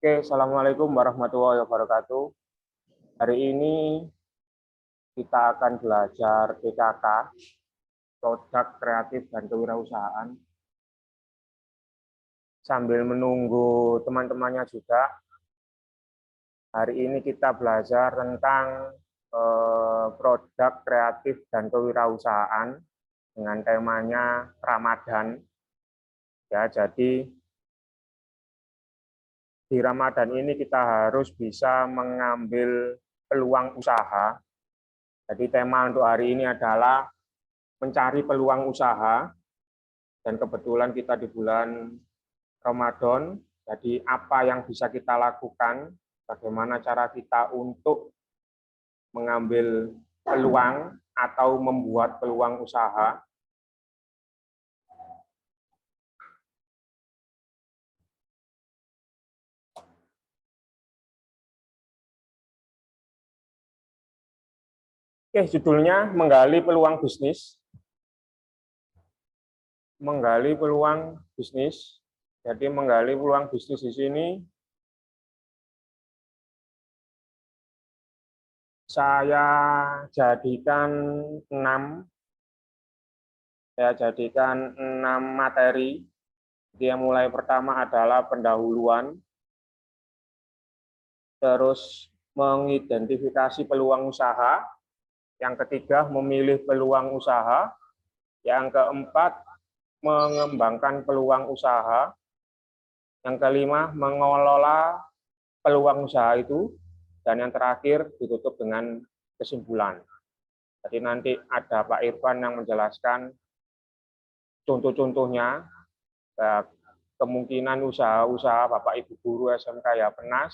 Oke, Assalamualaikum warahmatullahi wabarakatuh. Hari ini kita akan belajar PKK, Produk Kreatif dan Kewirausahaan. Sambil menunggu teman-temannya juga, hari ini kita belajar tentang produk kreatif dan kewirausahaan dengan temanya Ramadan. Ya, jadi di Ramadan ini kita harus bisa mengambil peluang usaha. Jadi tema untuk hari ini adalah mencari peluang usaha, dan kebetulan kita di bulan Ramadan, jadi apa yang bisa kita lakukan, bagaimana cara kita untuk mengambil peluang atau membuat peluang usaha. Oke, judulnya menggali peluang bisnis. Menggali peluang bisnis. Jadi menggali peluang bisnis di sini saya jadikan 6 materi. Yang mulai pertama adalah pendahuluan, terus mengidentifikasi peluang usaha, yang ketiga memilih peluang usaha, yang keempat mengembangkan peluang usaha, yang kelima mengelola peluang usaha itu, dan yang terakhir ditutup dengan kesimpulan. Jadi nanti ada Pak Irfan yang menjelaskan contoh-contohnya, kemungkinan usaha-usaha Bapak Ibu Guru SMK Yappenas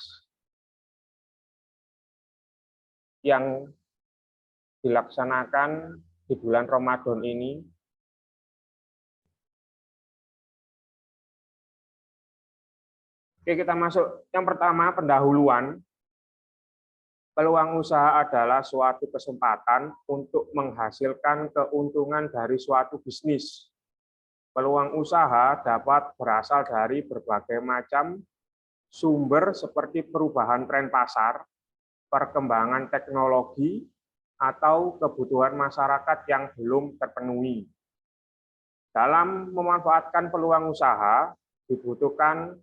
yang dilaksanakan di bulan Ramadan ini. Oke, kita masuk. Yang pertama, pendahuluan. Peluang usaha adalah suatu kesempatan untuk menghasilkan keuntungan dari suatu bisnis. Peluang usaha dapat berasal dari berbagai macam sumber seperti perubahan tren pasar, perkembangan teknologi, atau kebutuhan masyarakat yang belum terpenuhi. Dalam memanfaatkan peluang usaha, dibutuhkan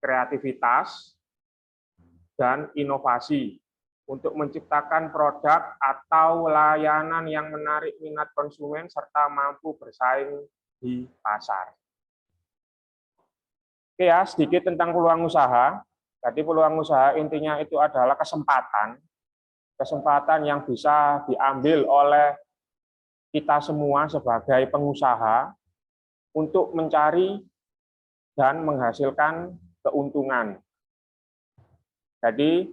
kreativitas dan inovasi untuk menciptakan produk atau layanan yang menarik minat konsumen serta mampu bersaing di pasar. Oke ya, sedikit tentang peluang usaha. Jadi peluang usaha intinya itu adalah kesempatan yang bisa diambil oleh kita semua sebagai pengusaha untuk mencari dan menghasilkan keuntungan. Jadi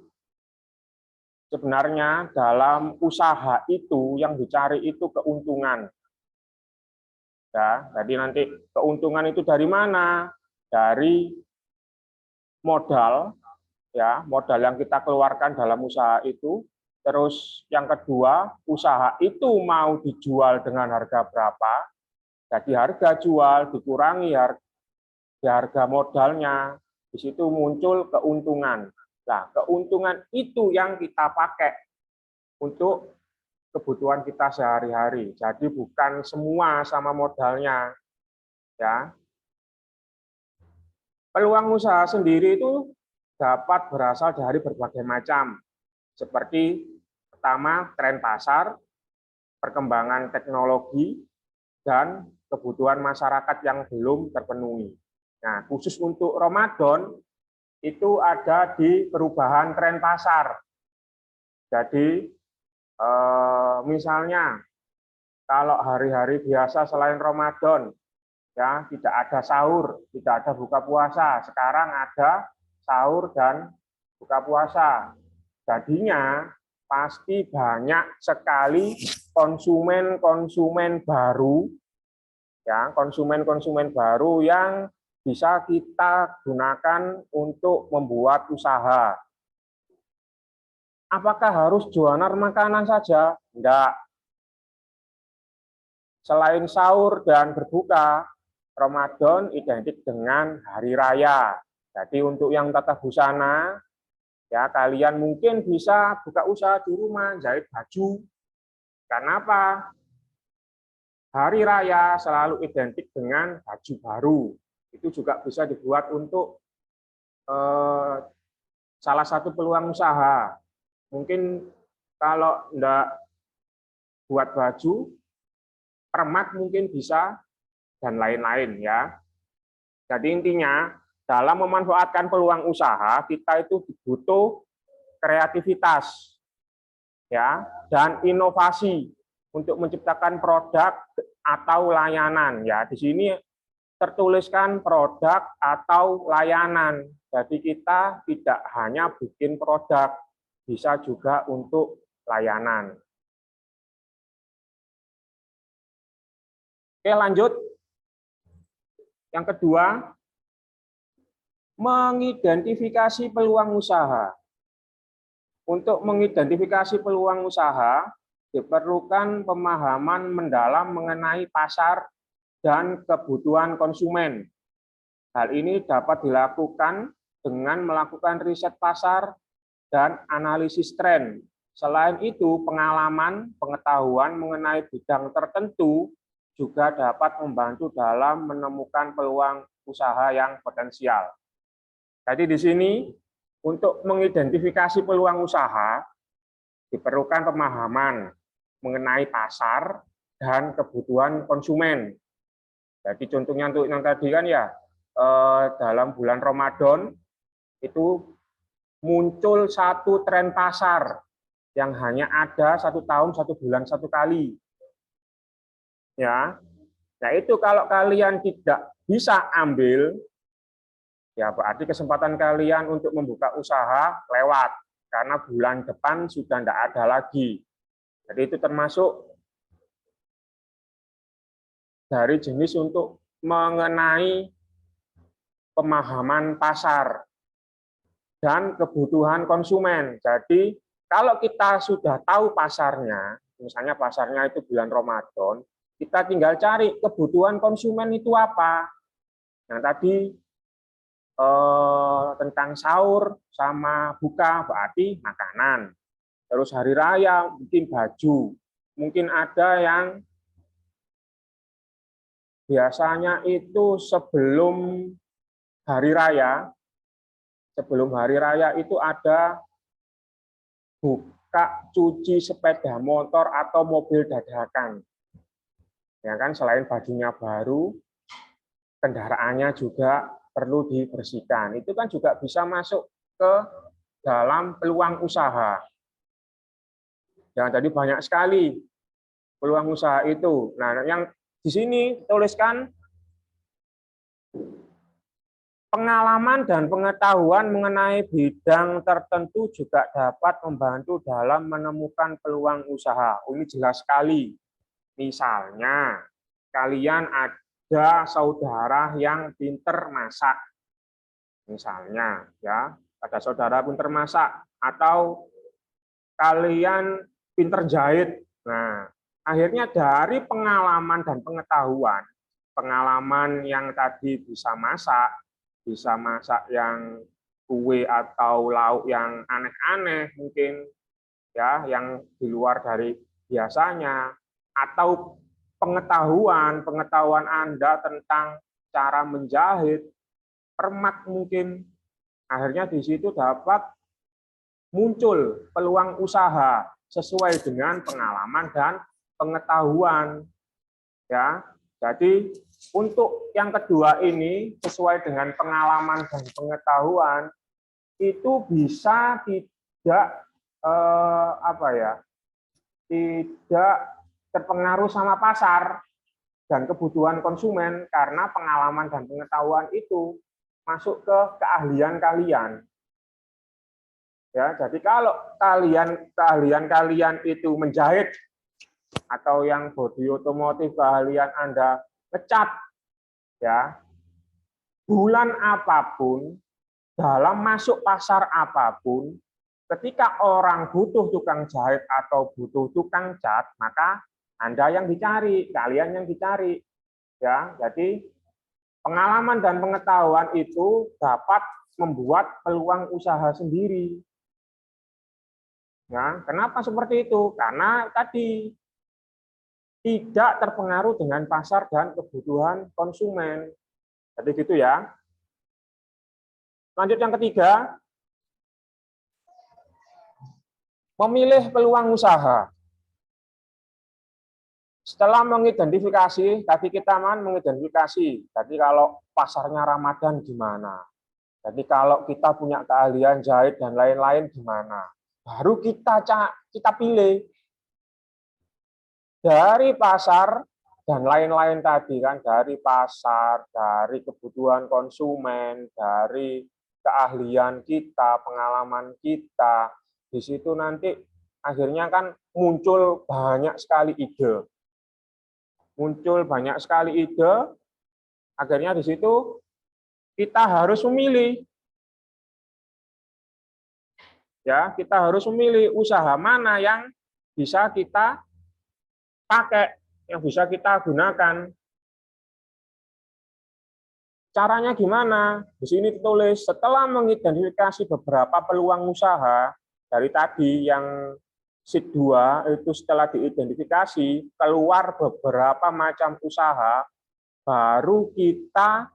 sebenarnya dalam usaha itu yang dicari itu keuntungan. Ya, jadi nanti keuntungan itu dari mana? Dari modal, ya, modal yang kita keluarkan dalam usaha itu. Terus yang kedua, usaha itu mau dijual dengan harga berapa? Jadi harga jual dikurangi harga modalnya, di situ muncul keuntungan. Nah, keuntungan itu yang kita pakai untuk kebutuhan kita sehari-hari. Jadi bukan semua sama modalnya. Ya. Peluang usaha sendiri itu dapat berasal dari berbagai macam. Seperti pertama, tren pasar, perkembangan teknologi, dan kebutuhan masyarakat yang belum terpenuhi. Nah, khusus untuk Ramadan, itu ada di perubahan tren pasar. Jadi, misalnya, kalau hari-hari biasa selain Ramadan, ya tidak ada sahur, tidak ada buka puasa. Sekarang ada sahur dan buka puasa. Jadinya pasti banyak sekali konsumen-konsumen baru, ya konsumen-konsumen baru yang bisa kita gunakan untuk membuat usaha. Apakah harus jualan makanan saja? Enggak. Selain sahur dan berbuka, Ramadan identik dengan hari raya. Jadi untuk yang tata busana, ya kalian mungkin bisa buka usaha di rumah, jahit baju. Karena apa? Hari raya selalu identik dengan baju baru. Itu juga bisa dibuat untuk salah satu peluang usaha. Mungkin kalau enggak buat baju, permak mungkin bisa, dan lain-lain ya. Jadi intinya, dalam memanfaatkan peluang usaha, kita itu butuh kreativitas ya dan inovasi untuk menciptakan produk atau layanan ya. Di sini tertuliskan produk atau layanan. Jadi kita tidak hanya bikin produk, bisa juga untuk layanan. Oke, lanjut. Yang kedua, mengidentifikasi peluang usaha. Untuk mengidentifikasi peluang usaha, diperlukan pemahaman mendalam mengenai pasar dan kebutuhan konsumen. Hal ini dapat dilakukan dengan melakukan riset pasar dan analisis tren. Selain itu, pengalaman, pengetahuan mengenai bidang tertentu juga dapat membantu dalam menemukan peluang usaha yang potensial. Jadi di sini, untuk mengidentifikasi peluang usaha, diperlukan pemahaman mengenai pasar dan kebutuhan konsumen. Jadi contohnya untuk yang tadi kan ya, dalam bulan Ramadan itu muncul satu tren pasar yang hanya ada 1 tahun 1 bulan 1 kali. Ya, nah itu kalau kalian tidak bisa ambil, ya berarti kesempatan kalian untuk membuka usaha lewat, karena bulan depan sudah tidak ada lagi. Jadi itu termasuk dari jenis untuk mengenai pemahaman pasar dan kebutuhan konsumen. Jadi kalau kita sudah tahu pasarnya, misalnya pasarnya itu bulan Ramadan, kita tinggal cari kebutuhan konsumen itu apa. Nah tadi tentang sahur sama buka berarti makanan. Terus hari raya mungkin baju. Mungkin ada yang biasanya itu sebelum hari raya itu ada buka cuci sepeda motor atau mobil dadakan. Ya kan, selain bajunya baru, kendaraannya juga perlu dibersihkan. Itu kan juga bisa masuk ke dalam peluang usaha. Ya, jadi banyak sekali peluang usaha itu. Nah, yang di sini tuliskan pengalaman dan pengetahuan mengenai bidang tertentu juga dapat membantu dalam menemukan peluang usaha. Ini jelas sekali. Misalnya, kalian ada saudara yang pinter masak. Misalnya, ya, ada saudara pinter masak, atau kalian pinter jahit. Nah, akhirnya dari pengalaman dan pengalaman yang tadi bisa masak yang kue atau lauk yang aneh-aneh mungkin, ya, yang di luar dari biasanya, atau pengetahuan Anda tentang cara menjahit, permak mungkin, akhirnya di situ dapat muncul peluang usaha sesuai dengan pengalaman dan pengetahuan. Ya, jadi untuk yang kedua ini sesuai dengan pengalaman dan pengetahuan itu bisa tidak tidak terpengaruh sama pasar dan kebutuhan konsumen, karena pengalaman dan pengetahuan itu masuk ke keahlian kalian. Ya, jadi kalau keahlian kalian itu menjahit, atau yang bodi otomotif keahlian Anda ngecat, ya, bulan apapun, dalam masuk pasar apapun, ketika orang butuh tukang jahit atau butuh tukang cat, maka Anda yang dicari, kalian yang dicari. Ya, jadi pengalaman dan pengetahuan itu dapat membuat peluang usaha sendiri. Ya, kenapa seperti itu? Karena tadi tidak terpengaruh dengan pasar dan kebutuhan konsumen. Jadi gitu ya. Lanjut yang ketiga, memilih peluang usaha. Setelah mengidentifikasi, tadi kita mengidentifikasi, jadi kalau pasarnya Ramadan gimana? Jadi kalau kita punya keahlian jahit dan lain-lain gimana? Baru kita pilih dari pasar dan lain-lain tadi kan, dari pasar, dari kebutuhan konsumen, dari keahlian kita, pengalaman kita. Di situ nanti akhirnya kan muncul banyak sekali ide. Muncul banyak sekali ide, akhirnya di situ kita harus memilih. Ya, kita harus memilih usaha mana yang bisa kita pakai, yang bisa kita gunakan. Caranya gimana? Di sini ditulis, setelah mengidentifikasi beberapa peluang usaha, dari tadi yang sheet 2, itu setelah diidentifikasi, keluar beberapa macam usaha, baru kita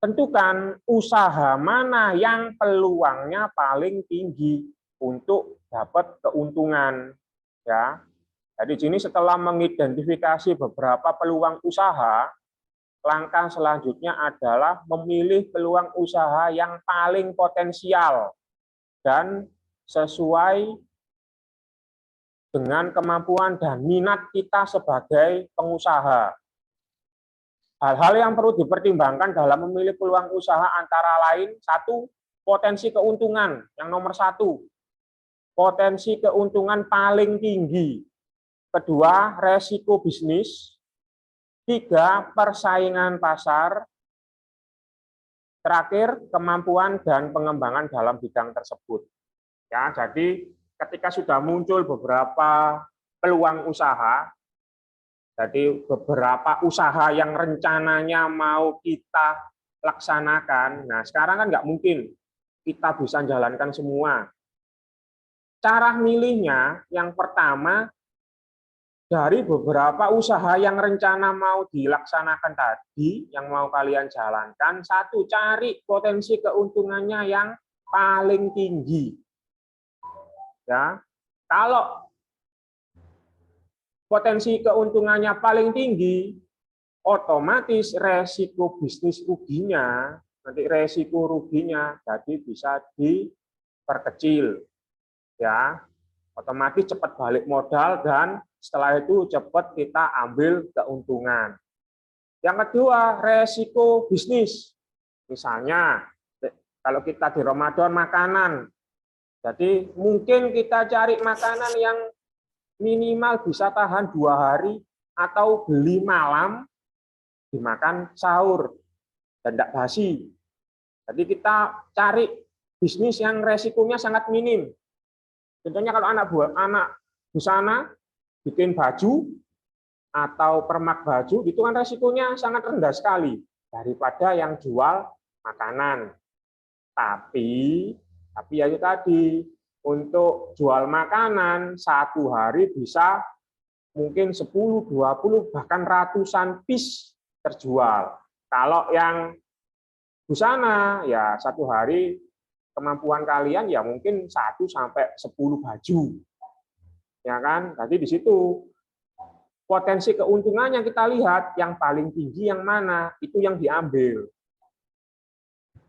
tentukan usaha mana yang peluangnya paling tinggi untuk dapat keuntungan. Ya, jadi di sini setelah mengidentifikasi beberapa peluang usaha, langkah selanjutnya adalah memilih peluang usaha yang paling potensial dan sesuai dengan kemampuan dan minat kita sebagai pengusaha. Hal-hal yang perlu dipertimbangkan dalam memilih peluang usaha antara lain, satu, potensi keuntungan. Yang nomor satu, potensi keuntungan paling tinggi. Kedua, resiko bisnis. Tiga, persaingan pasar. Terakhir, kemampuan dan pengembangan dalam bidang tersebut. Ya, jadi ketika sudah muncul beberapa peluang usaha, jadi beberapa usaha yang rencananya mau kita laksanakan, nah sekarang kan nggak mungkin kita bisa jalankan semua. Cara milihnya, yang pertama, dari beberapa usaha yang rencana mau dilaksanakan tadi, yang mau kalian jalankan, satu, cari potensi keuntungannya yang paling tinggi. Ya, kalau potensi keuntungannya paling tinggi, otomatis resiko bisnis ruginya, nanti resiko ruginya jadi bisa diperkecil. Ya, otomatis cepat balik modal dan setelah itu cepat kita ambil keuntungan. Yang kedua, resiko bisnis. Misalnya, kalau kita di Ramadan makanan, jadi mungkin kita cari makanan yang minimal bisa tahan 2 hari atau beli malam dimakan sahur dan tidak basi. Jadi kita cari bisnis yang resikonya sangat minim. Contohnya kalau anak busana bikin baju atau permak baju, itu kan resikonya sangat rendah sekali daripada yang jual makanan. Tapi ya itu tadi, untuk jual makanan 1 hari bisa mungkin 10, 20, bahkan ratusan piece terjual. Kalau yang busana ya 1 hari kemampuan kalian ya mungkin 1 sampai 10 baju. Ya kan? Tadi di situ potensi keuntungan yang kita lihat yang paling tinggi yang mana, itu yang diambil.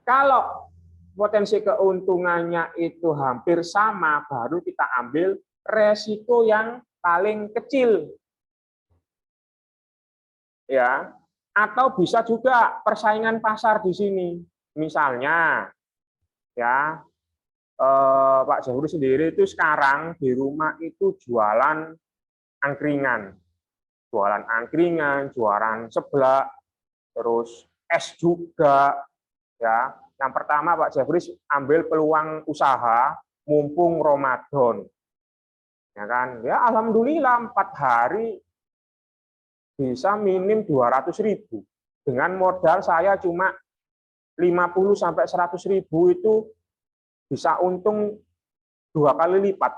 Kalau potensi keuntungannya itu hampir sama, baru kita ambil resiko yang paling kecil. Ya, atau bisa juga persaingan pasar di sini. Misalnya, ya, Pak Jahuri sendiri itu sekarang di rumah itu jualan angkringan. Jualan angkringan, jualan seblak, terus es juga. Ya, yang pertama Pak Jeffrey ambil peluang usaha mumpung Ramadan. Ya kan? Ya alhamdulillah 4 hari bisa minim 200.000. Dengan modal saya cuma 50 sampai 100.000 itu bisa untung 2 kali lipat.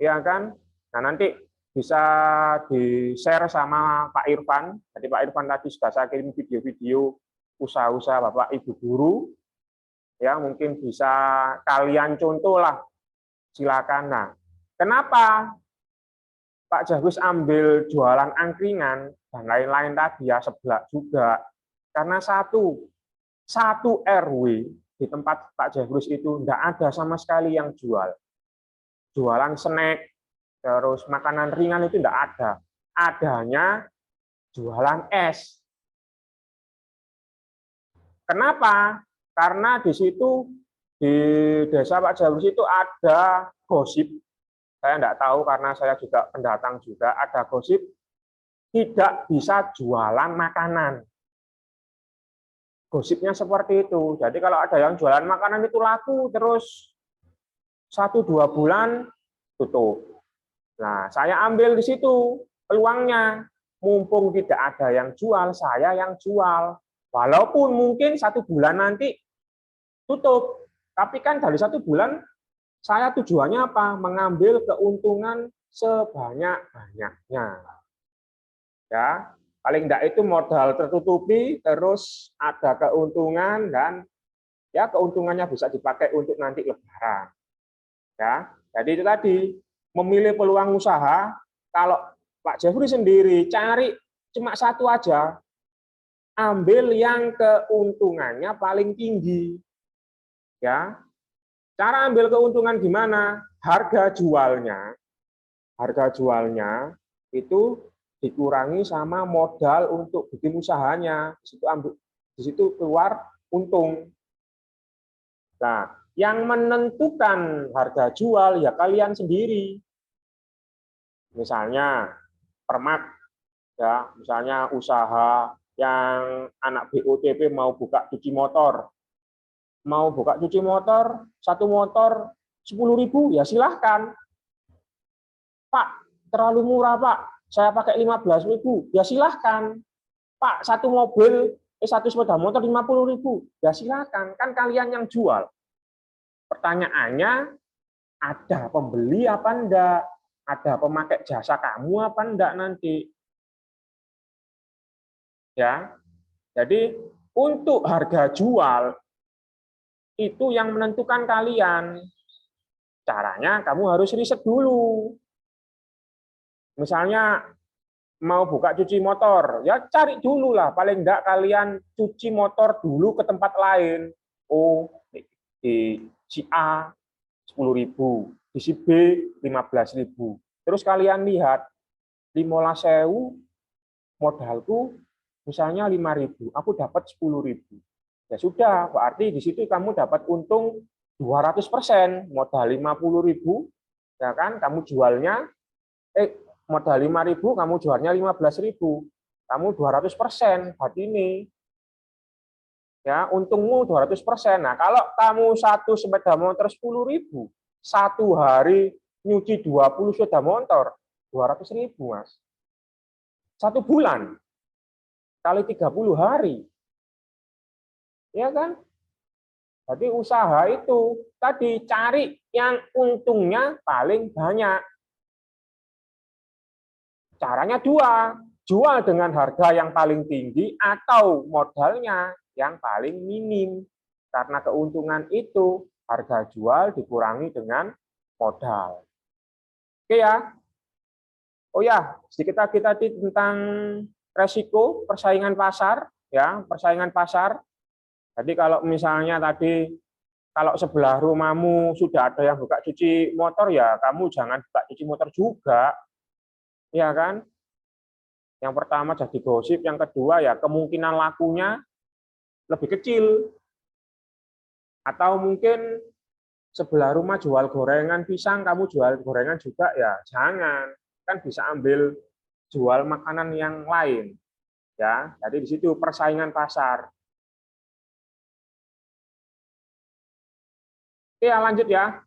Ya kan? Nah, nanti bisa di-share sama Pak Irfan. Jadi Pak Irfan tadi sudah saya kirim video-video usaha-usaha Bapak Ibu guru. Ya, mungkin bisa kalian contoh lah. Silakan. Nah, kenapa Pak Jahwis ambil jualan angkringan dan lain-lain tadi ya sebelah juga? Karena satu RW di tempat Pak Jahwis itu tidak ada sama sekali yang jualan snack, terus makanan ringan itu tidak ada. Adanya jualan es. Kenapa? Karena di situ di desa Pak Jahwis itu ada gosip. Saya tidak tahu karena saya juga pendatang juga, ada gosip tidak bisa jualan makanan. Gosipnya seperti itu. Jadi kalau ada yang jualan makanan itu laku terus 1-2 bulan tutup. Nah, saya ambil di situ peluangnya. Mumpung tidak ada yang jual, saya yang jual. Walaupun mungkin 1 bulan nanti tutup. Tapi kan dari 1 bulan saya tujuannya apa? Mengambil keuntungan sebanyak-banyaknya. Ya, paling enggak itu modal tertutupi, terus ada keuntungan dan ya keuntungannya bisa dipakai untuk nanti lebaran. Ya, jadi itu tadi memilih peluang usaha. Kalau Pak Jeffrey sendiri cari cuma satu aja, ambil yang keuntungannya paling tinggi. Ya, cara ambil keuntungan gimana? Harga jualnya itu dikurangi sama modal untuk bikin usahanya. Di situ keluar untung. Nah, yang menentukan harga jual ya kalian sendiri. Misalnya Permak, ya, misalnya usaha yang anak BOTP mau buka cuci motor, satu motor 10.000 ya silahkan. Pak, terlalu murah Pak, saya pakai 15.000 ya silahkan. Pak, satu sepeda motor 50.000 ya silahkan. Kan kalian yang jual. Pertanyaannya, ada pembeli apa enggak? Ada pemakai jasa kamu apa enggak nanti? Ya. Jadi untuk harga jual itu yang menentukan kalian. Caranya kamu harus riset dulu. Misalnya mau buka cuci motor, ya cari dulu lah. Paling enggak kalian cuci motor dulu ke tempat lain. Oh, di si A 10.000, di si B 15.000. Terus kalian lihat 15.000 modalku misalnya 5.000, aku dapat 10.000. Ya sudah, berarti di situ kamu dapat untung 200%, modal 50.000, ya kan? Kamu jualnya modal 5.000, kamu jualnya 15.000. Kamu 200%, berarti ini ya untungmu 200%. Nah, kalau kamu satu sepeda motor 10.000, satu hari nyuci 20 sepeda motor, 200.000, Mas. 1 bulan kali 30 hari. Ya kan? Jadi usaha itu tadi cari yang untungnya paling banyak. Caranya dua, jual dengan harga yang paling tinggi atau modalnya yang paling minim. Karena keuntungan itu harga jual dikurangi dengan modal. Oke ya. Oh ya, sedikit lagi tadi tentang resiko persaingan pasar, ya, persaingan pasar. Jadi kalau misalnya tadi kalau sebelah rumahmu sudah ada yang buka cuci motor, ya kamu jangan buka cuci motor juga, ya kan? Yang pertama jadi gosip, yang kedua ya kemungkinan lakunya lebih kecil. Atau mungkin sebelah rumah jual gorengan pisang, kamu jual gorengan juga, ya jangan. Kan bisa ambil jual makanan yang lain. Ya, jadi di situ persaingan pasar. Oke, lanjut ya.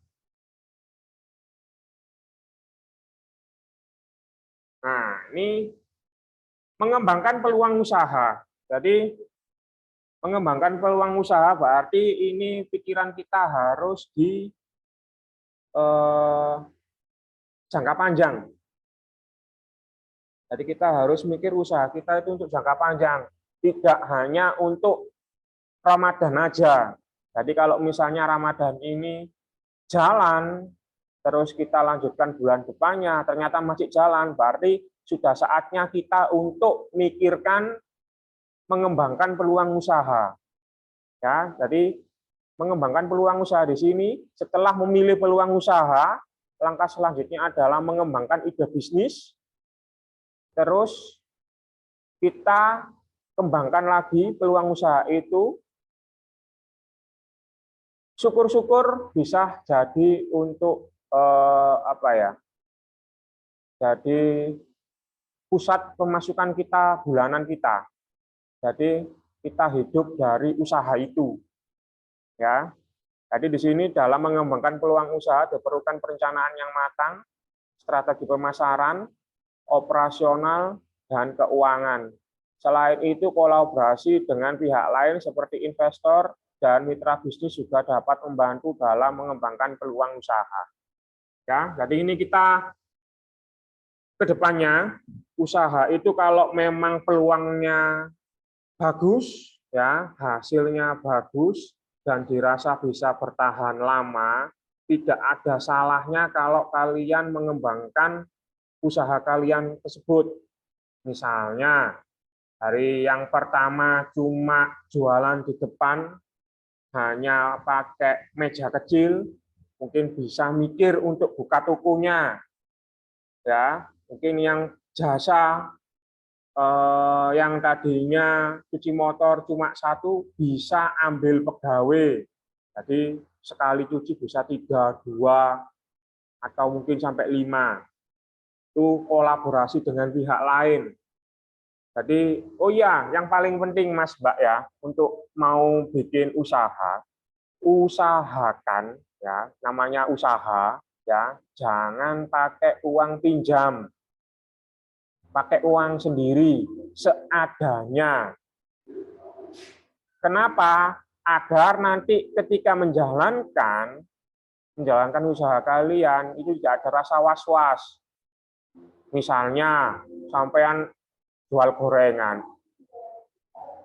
Nah, ini mengembangkan peluang usaha. Jadi Mengembangkan peluang usaha berarti ini pikiran kita harus di jangka panjang. Jadi kita harus mikir usaha kita itu untuk jangka panjang, tidak hanya untuk Ramadan aja. Jadi kalau misalnya Ramadan ini jalan, terus kita lanjutkan bulan depannya, ternyata masih jalan, berarti sudah saatnya kita untuk mikirkan mengembangkan peluang usaha. Ya, jadi mengembangkan peluang usaha di sini, setelah memilih peluang usaha, langkah selanjutnya adalah mengembangkan ide bisnis, terus kita kembangkan lagi peluang usaha itu, syukur-syukur bisa jadi untuk jadi pusat pemasukan kita bulanan kita. Jadi kita hidup dari usaha itu, ya. Jadi di sini dalam mengembangkan peluang usaha diperlukan perencanaan yang matang, strategi pemasaran, operasional, dan keuangan. Selain itu, kolaborasi dengan pihak lain seperti investor dan mitra bisnis juga dapat membantu dalam mengembangkan peluang usaha. Ya, jadi ini kita ke depannya usaha itu kalau memang peluangnya bagus, ya, hasilnya bagus dan dirasa bisa bertahan lama, tidak ada salahnya kalau kalian mengembangkan usaha kalian tersebut. Misalnya, hari yang pertama cuma jualan di depan, hanya pakai meja kecil, mungkin bisa mikir untuk buka tokonya. Ya, mungkin yang jasa yang tadinya cuci motor cuma satu bisa ambil pegawai. Jadi sekali cuci bisa 3, 2, atau mungkin sampai 5. Itu kolaborasi dengan pihak lain. Jadi, oh ya, yang paling penting Mas Mbak ya, untuk mau bikin usaha, usahakan ya, namanya usaha ya, jangan pakai uang pinjam. Pakai uang sendiri seadanya. Kenapa? Agar nanti ketika menjalankan usaha kalian itu tidak ada rasa was-was. Misalnya sampean jual gorengan,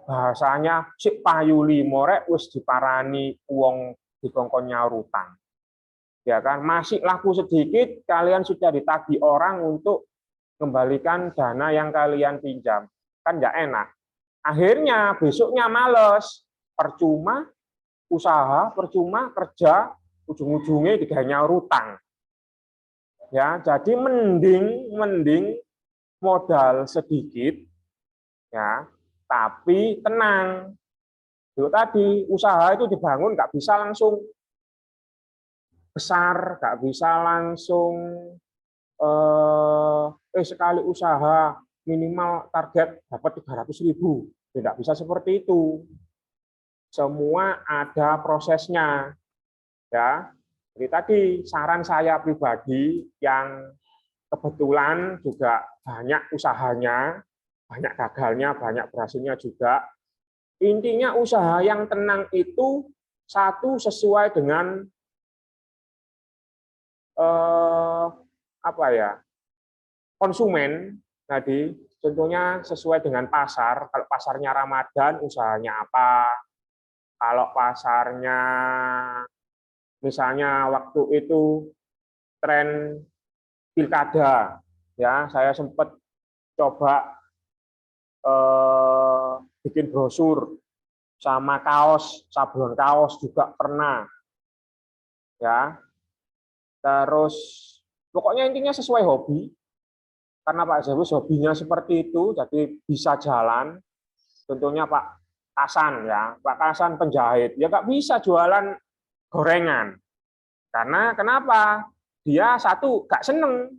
bahasanya si payu limorek wis diparani uang dikongkon nyaur utang. Ya kan, masih laku sedikit kalian sudah ditagih orang untuk kembalikan dana yang kalian pinjam. Kan nggak enak. Akhirnya besoknya males, percuma usaha, percuma kerja, ujung-ujungnya digawe nyaur utang. Ya, jadi mending modal sedikit, ya, tapi tenang. Itu tadi usaha itu dibangun nggak bisa langsung besar, nggak bisa langsung sekali usaha minimal target dapat 300.000. Tidak bisa seperti itu. Semua ada prosesnya. Ya. Jadi tadi saran saya pribadi yang kebetulan juga banyak usahanya, banyak gagalnya, banyak berhasilnya juga. Intinya usaha yang tenang itu satu sesuai dengan konsumen tadi, contohnya sesuai dengan pasar. Kalau pasarnya Ramadan, usahanya apa? Kalau pasarnya misalnya waktu itu tren pilkada, ya saya sempat coba bikin brosur sama kaos, sablon kaos juga pernah, ya. Terus pokoknya intinya sesuai hobi. Karena Pak Zeus hobinya seperti itu, jadi bisa jalan. Contohnya Pak Kasan ya, Pak Kasan penjahit, ya nggak bisa jualan gorengan. Karena kenapa? Dia satu nggak seneng.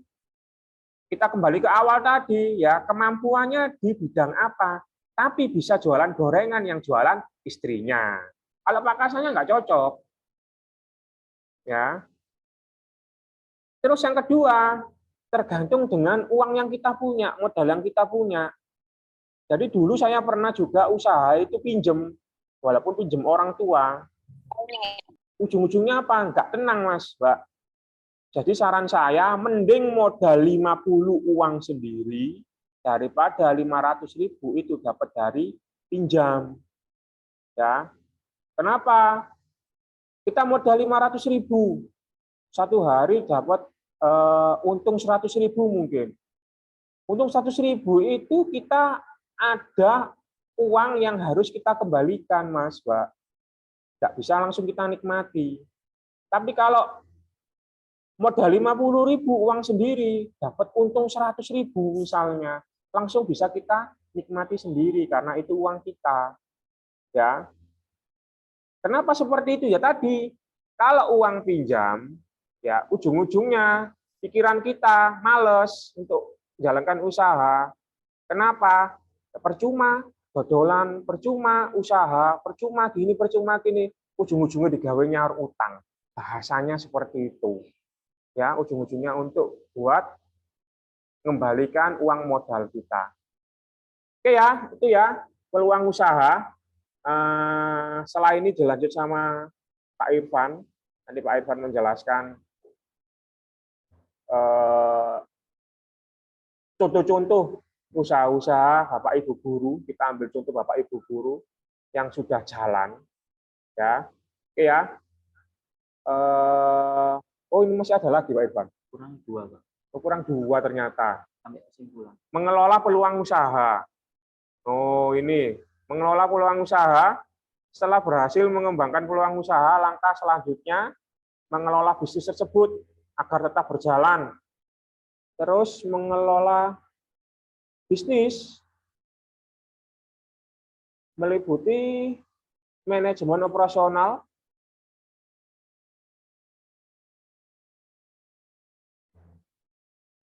Kita kembali ke awal tadi ya, kemampuannya di bidang apa, tapi bisa jualan gorengan, yang jualan istrinya. Kalau Pak Kasannya nggak cocok, ya. Terus yang kedua, tergantung dengan uang yang kita punya, modal yang kita punya. Jadi dulu saya pernah juga usaha itu pinjem. walaupun pinjam orang tua, ujung-ujungnya apa? Nggak tenang, Mas, Mbak. Jadi saran saya, mending modal 50 uang sendiri, daripada 500.000 itu dapat dari pinjam. Ya, kenapa? Kita modal 500.000, satu hari dapat untung 100.000 mungkin. Untung 100.000 itu kita ada uang yang harus kita kembalikan, Mas, Mbak. Nggak bisa langsung kita nikmati. Tapi kalau modal 50.000 uang sendiri, dapat untung 100.000 misalnya, langsung bisa kita nikmati sendiri karena itu uang kita. Ya, kenapa seperti itu? Ya tadi, kalau uang pinjam, ya ujung-ujungnya pikiran kita males untuk menjalankan usaha. Kenapa? Ya, percuma dodolan, percuma usaha, percuma gini, ujung-ujungnya digawenya utang. Bahasanya seperti itu. Ya, ujung-ujungnya untuk buat mengembalikan uang modal kita. Oke ya, itu ya peluang usaha. Setelah ini dilanjut sama Pak Irfan. Nanti Pak Irfan menjelaskan contoh-contoh usaha-usaha Bapak Ibu guru. Kita ambil contoh Bapak Ibu guru yang sudah jalan. Ya, oke ya. Oh, ini masih ada lagi Pak Irfan. Kurang 2, Pak. Oh, kurang 2 ternyata. Sampai kesimpulan. Mengelola peluang usaha. Oh, ini mengelola peluang usaha. Setelah berhasil mengembangkan peluang usaha, langkah selanjutnya mengelola bisnis tersebut agar tetap berjalan. Terus mengelola bisnis meliputi manajemen operasional,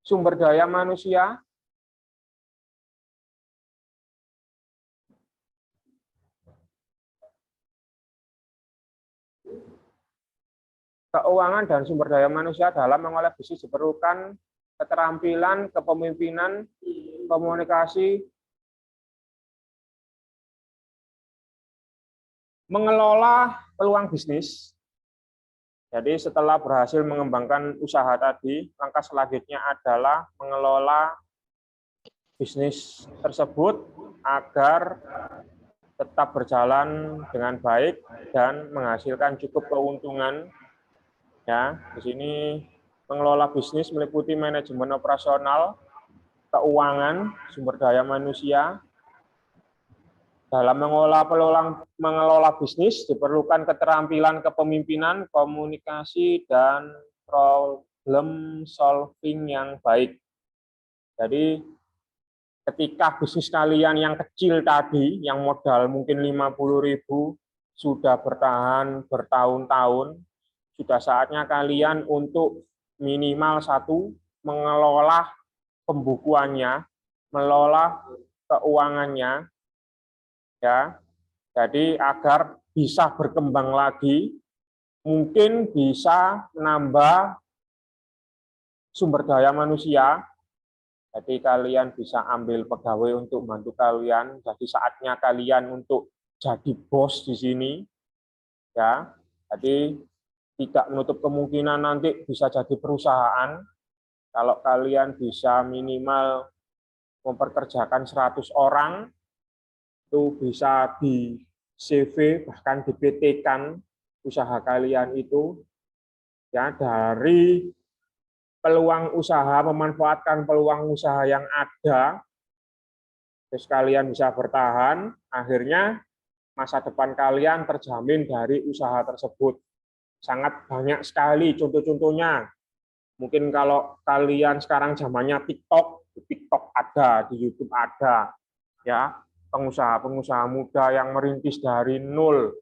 sumber daya manusia, keuangan dan sumber daya manusia. Dalam mengolah bisnis diperlukan keterampilan kepemimpinan, komunikasi, mengelola peluang bisnis. Jadi setelah berhasil mengembangkan usaha tadi, langkah selanjutnya adalah mengelola bisnis tersebut agar tetap berjalan dengan baik dan menghasilkan cukup keuntungan. Ya, di sini mengelola bisnis meliputi manajemen operasional, keuangan, sumber daya manusia. Dalam mengelola bisnis diperlukan keterampilan kepemimpinan, komunikasi, dan problem solving yang baik. Jadi ketika bisnis kalian yang kecil tadi, yang modal mungkin 50.000, sudah bertahan bertahun-tahun, sudah saatnya kalian untuk minimal satu, mengelola pembukuannya, mengelola keuangannya, ya. Jadi agar bisa berkembang lagi, mungkin bisa menambah sumber daya manusia. Jadi kalian bisa ambil pegawai untuk membantu kalian. Jadi saatnya kalian untuk jadi bos di sini, ya. Jadi tidak menutup kemungkinan nanti bisa jadi perusahaan. Kalau kalian bisa minimal memperkerjakan 100 orang, itu bisa di CV, bahkan di PT-kan usaha kalian itu, ya, dari peluang usaha, memanfaatkan peluang usaha yang ada, terus kalian bisa bertahan, akhirnya masa depan kalian terjamin dari usaha tersebut. Sangat banyak sekali contoh-contohnya. Mungkin kalau kalian sekarang zamannya TikTok, di TikTok ada, di YouTube ada, ya, pengusaha-pengusaha muda yang merintis dari nol.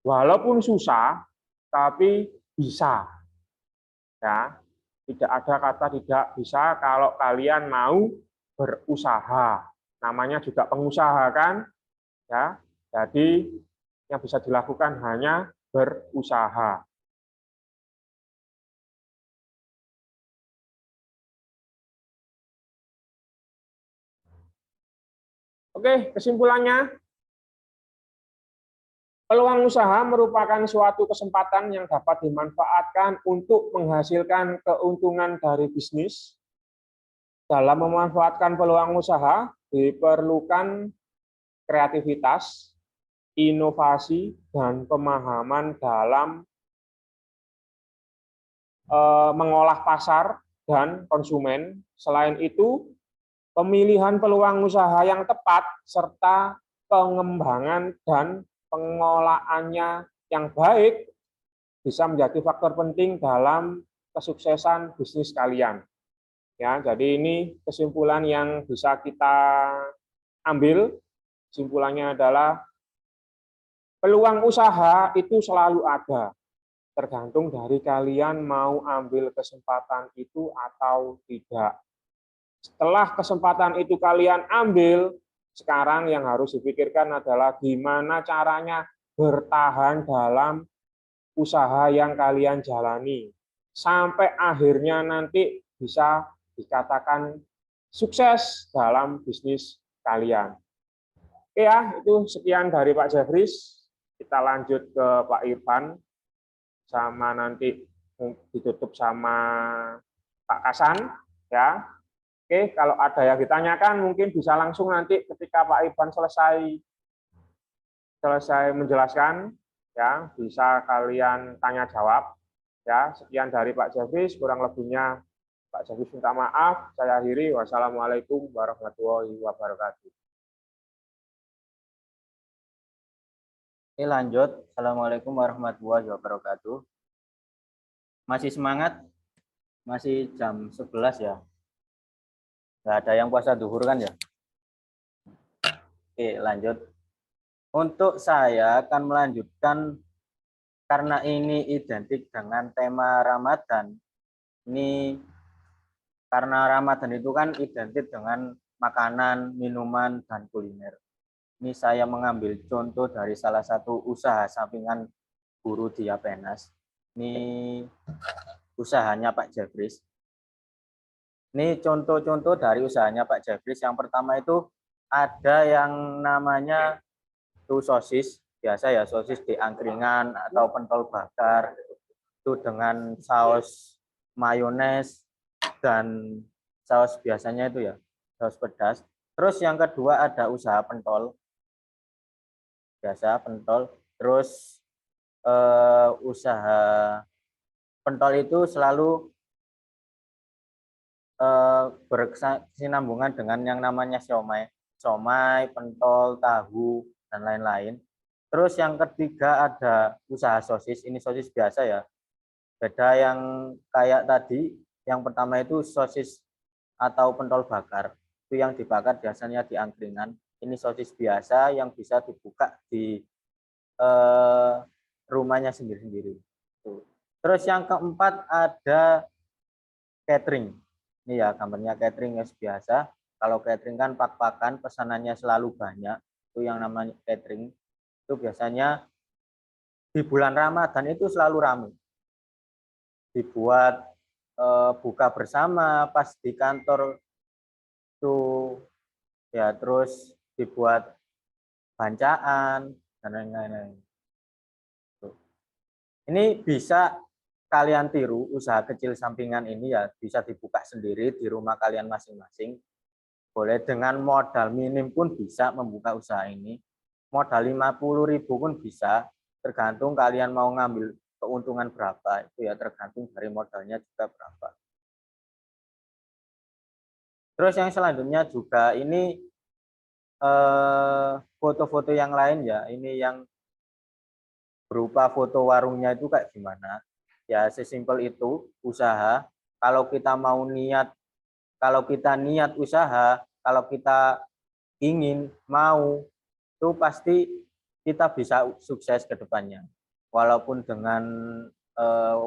Walaupun susah, tapi bisa. Ya, tidak ada kata tidak bisa kalau kalian mau berusaha. Namanya juga pengusaha kan? Ya. Jadi yang bisa dilakukan hanya berusaha. Oke, kesimpulannya Peluang usaha merupakan suatu kesempatan yang dapat dimanfaatkan untuk menghasilkan keuntungan dari bisnis. Dalam memanfaatkan peluang usaha, diperlukan kreativitas, inovasi, dan pemahaman dalam mengolah pasar dan konsumen. Selain itu, pemilihan peluang usaha yang tepat serta pengembangan dan pengolahannya yang baik bisa menjadi faktor penting dalam kesuksesan bisnis kalian. Ya, jadi ini kesimpulan yang bisa kita ambil. Kesimpulannya adalah peluang usaha itu selalu ada, tergantung dari kalian mau ambil kesempatan itu atau tidak. Setelah kesempatan itu kalian ambil, sekarang yang harus dipikirkan adalah gimana caranya bertahan dalam usaha yang kalian jalani sampai akhirnya nanti bisa dikatakan sukses dalam bisnis kalian. Oke ya, itu sekian dari Pak Jeffries. Kita lanjut ke Pak Irfan, sama nanti ditutup sama Pak Kasan. Ya, oke, kalau ada yang ditanyakan mungkin bisa langsung nanti ketika Pak Irfan selesai menjelaskan, ya bisa kalian tanya jawab. Ya, sekian dari Pak Jeffries, kurang lebihnya Pak Jeffries minta maaf. Saya akhiri. Wassalamualaikum warahmatullahi wabarakatuh. Oke, lanjut. Assalamualaikum warahmatullahi wabarakatuh. Masih semangat? Masih jam 11 ya? Nggak ada yang puasa duhur kan ya? Oke, lanjut. Untuk saya akan melanjutkan, karena ini identik dengan tema Ramadan. Ini karena Ramadan itu kan identik dengan makanan, minuman, dan kuliner. Ini saya mengambil contoh dari salah satu usaha sampingan guru di Yapenas. Ini usahanya Pak Jeffries. Ini contoh-contoh dari usahanya Pak Jeffries. Yang pertama itu ada yang namanya itu sosis, biasa ya, sosis di angkringan atau pentol bakar itu dengan saus mayones dan saus biasanya itu ya, saus pedas. Terus yang kedua ada usaha pentol, biasa pentol. Terus usaha pentol itu selalu berkesinambungan dengan yang namanya siomay, pentol, tahu, dan lain-lain. Terus yang ketiga ada usaha sosis, ini sosis biasa ya. Beda yang kayak tadi, yang pertama itu sosis atau pentol bakar. Itu yang dibakar biasanya di angkringan. Ini sosis biasa yang bisa dibuka di rumahnya sendiri-sendiri. Terus yang keempat ada catering. Ini ya gambarnya catering ya, biasa. Kalau catering kan pak-pakan, pesanannya selalu banyak. Itu yang namanya catering. Itu biasanya di bulan Ramadan itu selalu ramai. Dibuat buka bersama pas di kantor itu ya, terus dibuat bancaan dan lain-lain. Ini bisa kalian tiru usaha kecil sampingan ini ya, bisa dibuka sendiri di rumah kalian masing-masing. Boleh dengan modal minim pun bisa membuka usaha ini. Modal 50.000 pun bisa, tergantung kalian mau ngambil keuntungan berapa, itu ya tergantung dari modalnya juga berapa. Terus yang selanjutnya juga ini foto-foto yang lain ya, ini yang berupa foto warungnya itu kayak gimana. Ya sesimpel itu usaha. Kalau kita mau niat, kalau kita niat usaha, kalau kita ingin mau, itu pasti kita bisa sukses ke depannya. Walaupun dengan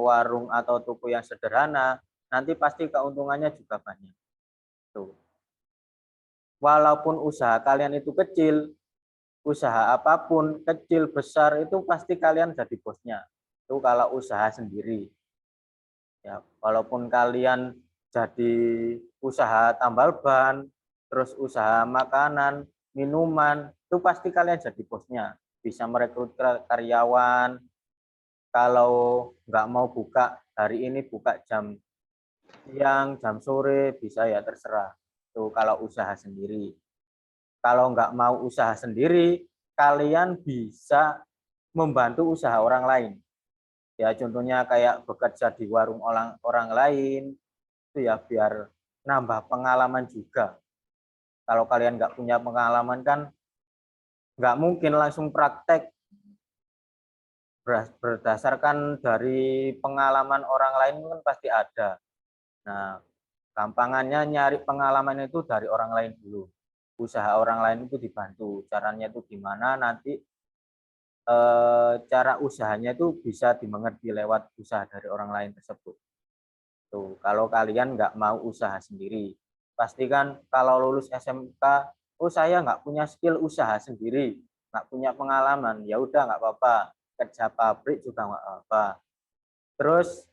warung atau toko yang sederhana, nanti pasti keuntungannya juga banyak. Tuh. Walaupun usaha kalian itu kecil, usaha apapun, kecil, besar, itu pasti kalian jadi bosnya. Itu kalau usaha sendiri. Ya, walaupun kalian jadi usaha tambal ban, terus usaha makanan, minuman, itu pasti kalian jadi bosnya. bisa merekrut karyawan. Kalau nggak mau buka hari ini, buka jam siang, jam sore, bisa ya, terserah. Tuh kalau usaha sendiri. Kalau nggak mau usaha sendiri, kalian bisa membantu usaha orang lain. Ya contohnya kayak bekerja di warung orang lain, itu ya biar nambah pengalaman juga. Kalau kalian nggak punya pengalaman kan nggak mungkin langsung praktek berdasarkan dari pengalaman orang lain kan pasti ada. Nah, gampangannya nyari pengalaman itu dari orang lain dulu. Usaha orang lain itu dibantu. Caranya itu gimana, nanti cara usahanya itu bisa dimengerti lewat usaha dari orang lain tersebut. Tuh, kalau kalian nggak mau usaha sendiri, pastikan kalau lulus SMK, oh saya nggak punya skill usaha sendiri, nggak punya pengalaman, ya udah nggak apa-apa, kerja pabrik juga nggak apa-apa. Terus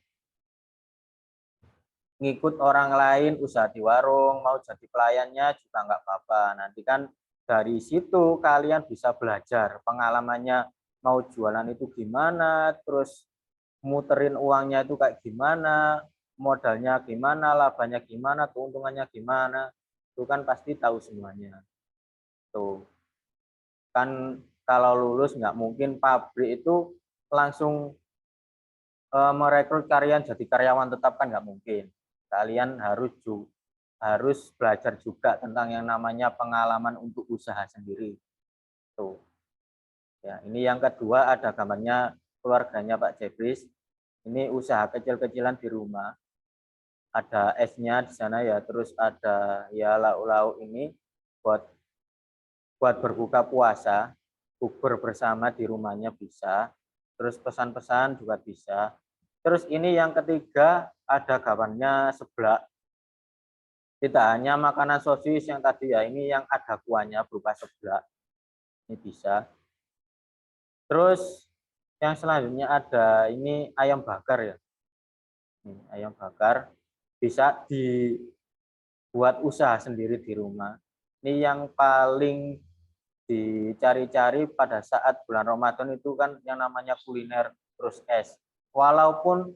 ngikut orang lain usaha di warung, mau jadi pelayannya juga nggak apa-apa. Nanti kan dari situ kalian bisa belajar pengalamannya, mau jualan itu gimana, terus muterin uangnya itu kayak gimana, modalnya gimana, labanya gimana, keuntungannya gimana, itu kan pasti tahu semuanya. Tuh kan kalau lulus nggak mungkin pabrik itu langsung merekrut karyawan jadi karyawan tetap, kan nggak mungkin. Kalian harus belajar juga tentang yang namanya pengalaman untuk usaha sendiri. Tuh. Ya, ini yang kedua ada gambarnya keluarganya Pak Jebris. Ini usaha kecil-kecilan di rumah. Ada esnya di sana ya, terus ada ya lauk-lauk ini buat berbuka puasa, bukber bersama di rumahnya bisa. Terus pesan-pesan juga bisa. Terus ini yang ketiga ada gambarnya seblak. Tidak hanya makanan sosis yang tadi ya, ini yang ada kuahnya berupa seblak. Ini bisa. Terus yang selanjutnya ada ini ayam bakar ya. Ini ayam bakar bisa dibuat usaha sendiri di rumah. Ini yang paling dicari-cari pada saat bulan Ramadan itu kan yang namanya kuliner terus es. Walaupun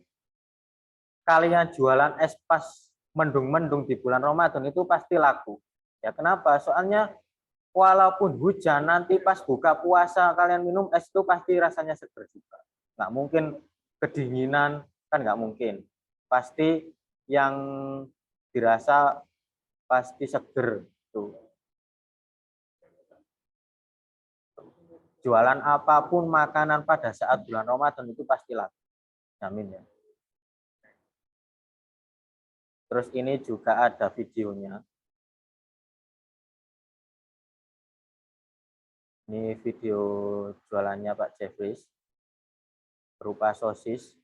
kalian jualan es pas mendung-mendung di bulan Ramadan itu pasti laku. Ya kenapa? Soalnya walaupun hujan nanti pas buka puasa kalian minum es itu pasti rasanya seger juga. Nggak mungkin kedinginan, kan nggak mungkin. Pasti yang dirasa pasti seger tuh. Jualan apapun makanan pada saat bulan Ramadan itu pasti laku. Jamin ya. Terus ini juga ada videonya. Ini video jualannya Pak Jeffries berupa sosis.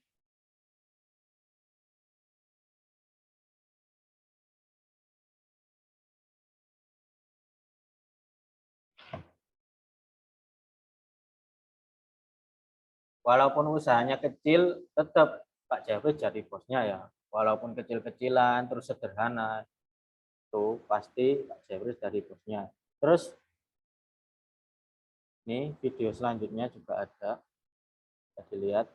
Walaupun usahanya kecil, tetap Pak Jeffries jadi bosnya ya. Walaupun kecil-kecilan, terus sederhana, itu pasti Pak Jeffries jadi bosnya. Terus ini video selanjutnya juga ada, bisa dilihat.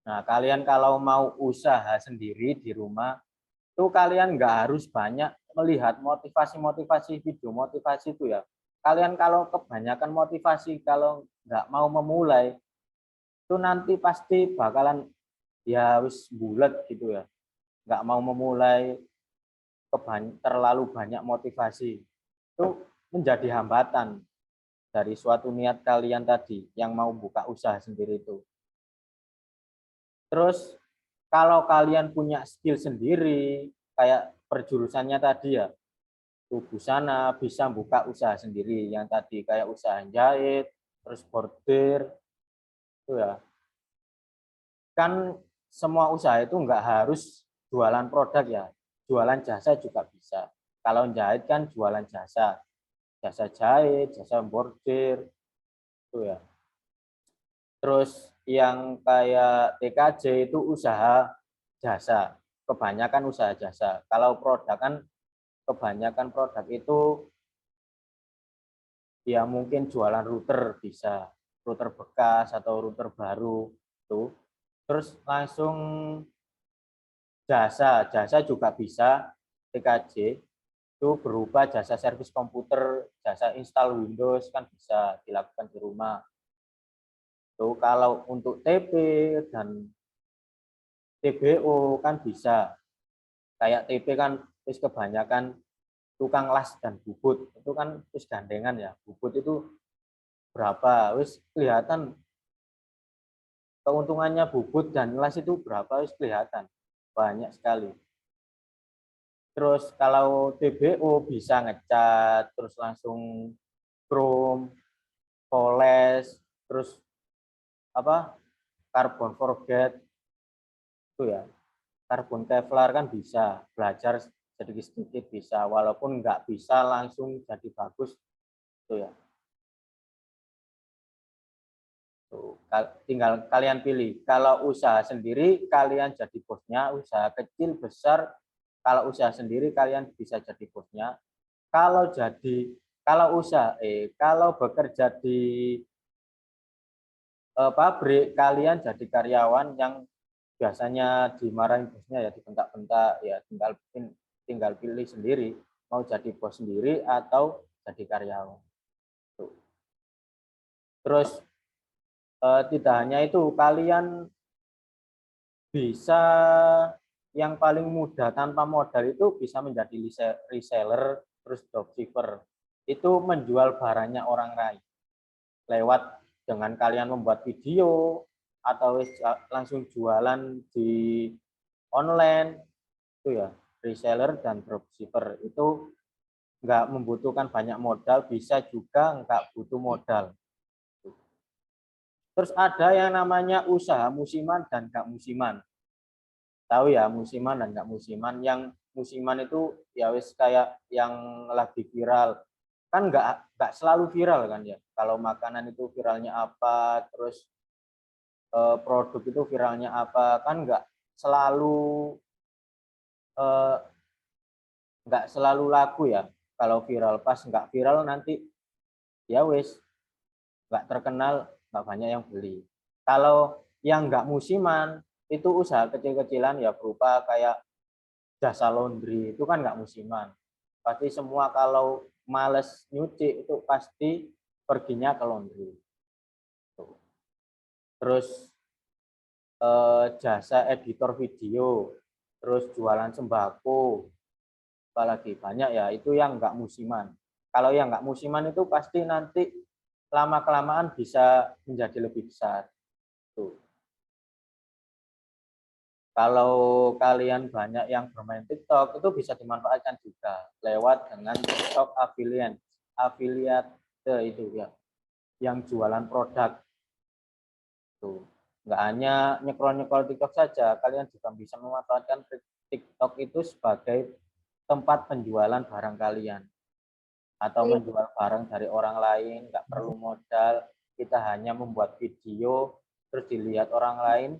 Nah, kalian kalau mau usaha sendiri di rumah, itu kalian nggak harus banyak melihat motivasi-motivasi, video motivasi itu ya. Kalian kalau kebanyakan motivasi, kalau nggak mau memulai, itu nanti pasti bakalan ya wis bulat gitu ya. Nggak mau memulai, terlalu banyak motivasi. Itu menjadi hambatan dari suatu niat kalian tadi yang mau buka usaha sendiri itu. Terus kalau kalian punya skill sendiri, kayak perjurusannya tadi ya, tuh busana, bisa buka usaha sendiri yang tadi kayak usaha jahit, terus bordir, itu ya. Kan semua usaha itu nggak harus jualan produk ya, jualan jasa juga bisa. Kalau jahit kan jualan jasa, jasa jahit, jasa bordir, itu ya. Terus yang kayak TKJ itu usaha jasa, kebanyakan usaha jasa. Kalau produk kan kebanyakan produk itu ya mungkin jualan router bisa, router bekas atau router baru tuh. Terus langsung jasa juga bisa TKJ itu berupa jasa servis komputer, jasa install Windows kan bisa dilakukan di rumah. Tuh kalau untuk TP dan TBO kan bisa. Kayak TP kan terus kebanyakan tukang las dan bubut itu kan terus gandengan ya. Bubut itu berapa? Wis kelihatan keuntungannya bubut dan las itu berapa wis kelihatan. Banyak sekali. Terus kalau TBO bisa ngecat, terus langsung chrome, poles, terus apa? Carbon forget itu ya. Karbon Kevlar kan bisa, belajar sedikit-sedikit bisa, walaupun nggak bisa langsung jadi bagus itu ya. Tuh, tinggal kalian pilih. Kalau usaha sendiri kalian jadi bosnya, usaha kecil besar kalau usaha sendiri kalian bisa jadi bosnya. Kalau jadi kalau bekerja di pabrik kalian jadi karyawan yang biasanya dimarahin bosnya ya dibentak-bentak ya tinggal pilih sendiri mau jadi bos sendiri atau jadi karyawan. Tuh. Terus tidak hanya itu kalian bisa yang paling mudah tanpa modal itu bisa menjadi reseller terus dropshipper itu menjual barangnya orang lain lewat dengan kalian membuat video atau langsung jualan di online itu ya reseller dan dropshipper itu nggak membutuhkan banyak modal bisa juga nggak butuh modal. Terus ada yang namanya usaha musiman dan nggak musiman. Tahu ya musiman dan nggak musiman. Yang musiman itu ya wis kayak yang lagi viral. Kan nggak selalu viral kan ya. Kalau makanan itu viralnya apa, terus produk itu viralnya apa, kan eh, nggak selalu laku ya. Kalau viral pas nggak viral nanti ya wis nggak terkenal, nggak banyak yang beli. Kalau yang nggak musiman itu usaha kecil-kecilan ya berupa kayak jasa laundry itu kan nggak musiman. Pasti semua kalau males nyuci itu pasti perginya ke laundry. Terus jasa editor video, terus jualan sembako, apalagi banyak ya itu yang nggak musiman. Kalau yang nggak musiman itu pasti nanti lama kelamaan bisa menjadi lebih besar. Tuh. Kalau kalian banyak yang bermain TikTok itu bisa dimanfaatkan juga lewat dengan TikTok affiliate itu ya, yang jualan produk. Tuh. Nggak hanya nyekrol-nyekrol TikTok saja, kalian juga bisa memanfaatkan TikTok itu sebagai tempat penjualan barang kalian atau menjual barang dari orang lain, nggak perlu modal, kita hanya membuat video terus dilihat orang lain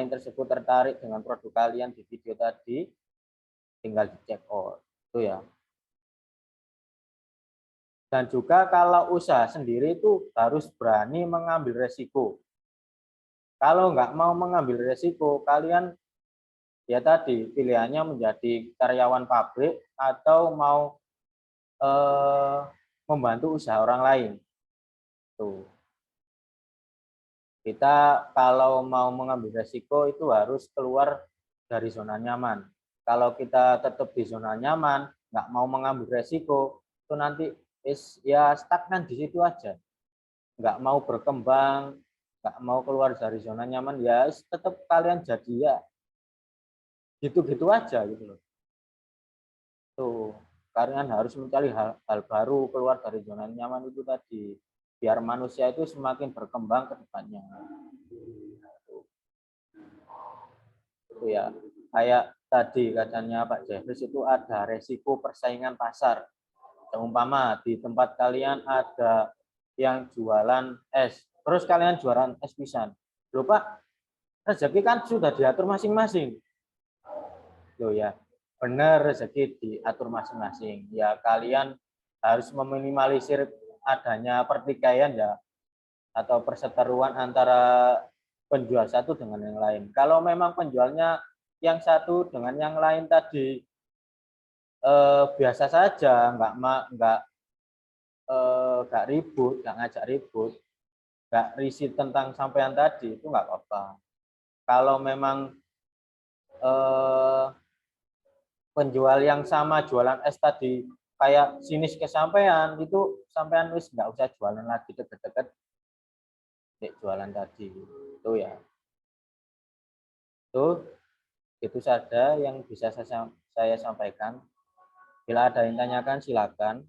tersebut tertarik dengan produk kalian di video tadi, tinggal di check out itu ya. Dan juga kalau usaha sendiri itu harus berani mengambil resiko. Kalau nggak mau mengambil resiko, kalian ya tadi pilihannya menjadi karyawan pabrik atau mau membantu usaha orang lain. Tuh. Kita kalau mau mengambil resiko itu harus keluar dari zona nyaman. Kalau kita tetap di zona nyaman, nggak mau mengambil resiko, itu nanti ya stagnan di situ aja. Nggak mau berkembang, nggak mau keluar dari zona nyaman, ya tetap kalian jadi ya gitu-gitu aja gitu loh. Tuh. kalian harus mencari hal baru, keluar dari zona nyaman itu tadi, biar manusia itu semakin berkembang ke depannya. Itu ya, kayak tadi katanya Pak Jeffries itu ada resiko persaingan pasar. Umpama di tempat kalian ada yang jualan es, terus kalian jualan es pisan. Loh Pak, rezeki kan sudah diatur masing-masing. Loh ya, benar rezeki diatur masing-masing. Ya kalian harus meminimalisir adanya pertikaian ya, atau perseteruan antara penjual satu dengan yang lain. Kalau memang penjualnya yang satu dengan yang lain tadi biasa saja, nggak ribut, nggak ngajak ribut, nggak risih tentang sampean tadi, itu nggak apa-apa. Kalau memang penjual yang sama jualan es tadi kayak sinis ke sampean, itu sampean wis nggak usah jualan lagi deket-deket jualan tadi. Itu ya. Itu saja yang bisa saya sampaikan. Bila ada yang tanyakan silakan.